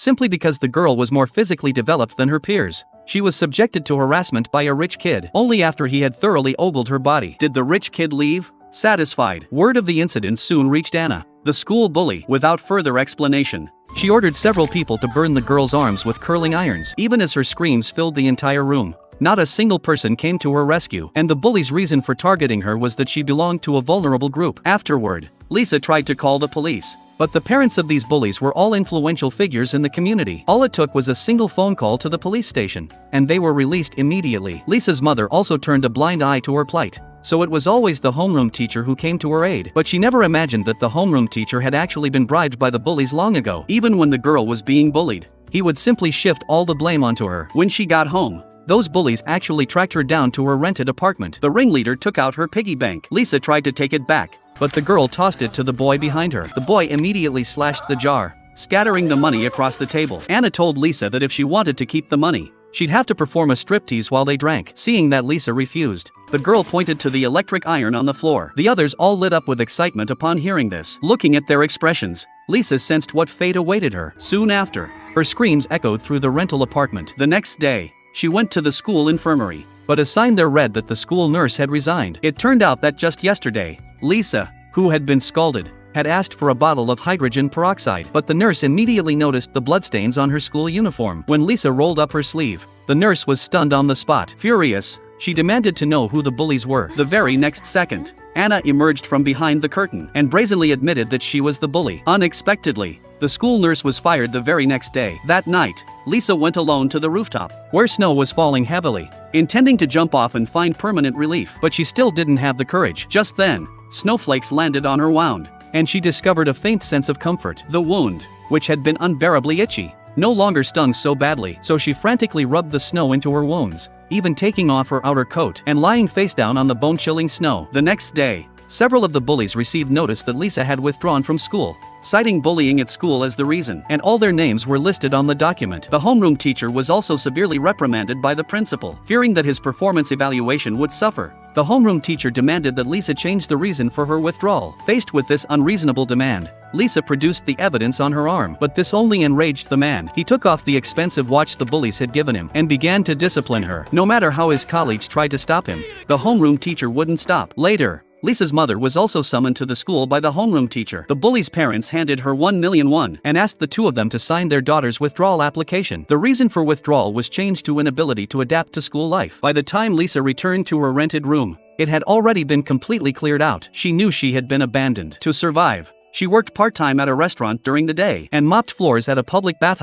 simply because the girl was more physically developed than her peers. She was subjected to harassment by a rich kid only after he had thoroughly ogled her body. Did the rich kid leave? Satisfied. Word of the incident soon reached Anna, the school bully, without further explanation. She ordered several people to burn the girl's arms with curling irons, even as her screams filled the entire room. Not a single person came to her rescue, and the bully's reason for targeting her was that she belonged to a vulnerable group. Afterward, Lisa tried to call the police, but the parents of these bullies were all influential figures in the community. All it took was a single phone call to the police station, and they were released immediately. Lisa's mother also turned a blind eye to her plight, so it was always the homeroom teacher who came to her aid. But she never imagined that the homeroom teacher had actually been bribed by the bullies long ago. Even when the girl was being bullied, he would simply shift all the blame onto her. When she got home, those bullies actually tracked her down to her rented apartment. The ringleader took out her piggy bank. Lisa tried to take it back, but the girl tossed it to the boy behind her. The boy immediately slashed the jar, scattering the money across the table. Anna told Lisa that if she wanted to keep the money, she'd have to perform a striptease while they drank. Seeing that Lisa refused, the girl pointed to the electric iron on the floor. The others all lit up with excitement upon hearing this. Looking at their expressions, Lisa sensed what fate awaited her. Soon after, her screams echoed through the rental apartment. The next day, she went to the school infirmary, but a sign there read that the school nurse had resigned. It turned out that just yesterday, Lisa, who had been scalded, had asked for a bottle of hydrogen peroxide, but the nurse immediately noticed the bloodstains on her school uniform. When Lisa rolled up her sleeve, the nurse was stunned on the spot. Furious, she demanded to know who the bullies were. The very next second, Anna emerged from behind the curtain and brazenly admitted that she was the bully. Unexpectedly, the school nurse was fired the very next day. That night, Lisa went alone to the rooftop, where snow was falling heavily, intending to jump off and find permanent relief, but she still didn't have the courage. Just then, snowflakes landed on her wound, and she discovered a faint sense of comfort. The wound, which had been unbearably itchy, no longer stung so badly, so she frantically rubbed the snow into her wounds, even taking off her outer coat and lying face down on the bone-chilling snow. The next day, several of the bullies received notice that Lisa had withdrawn from school, citing bullying at school as the reason, and all their names were listed on the document. The homeroom teacher was also severely reprimanded by the principal. Fearing that his performance evaluation would suffer, the homeroom teacher demanded that Lisa change the reason for her withdrawal. Faced with this unreasonable demand, Lisa produced the evidence on her arm, but this only enraged the man. He took off the expensive watch the bullies had given him and began to discipline her. No matter how his colleagues tried to stop him, the homeroom teacher wouldn't stop. Later, Lisa's mother was also summoned to the school by the homeroom teacher. The bully's parents handed her 1,000,000 won and asked the two of them to sign their daughter's withdrawal application. The reason for withdrawal was changed to inability to adapt to school life. By the time Lisa returned to her rented room, it had already been completely cleared out. She knew she had been abandoned. To survive, she worked part-time at a restaurant during the day and mopped floors at a public bathhouse.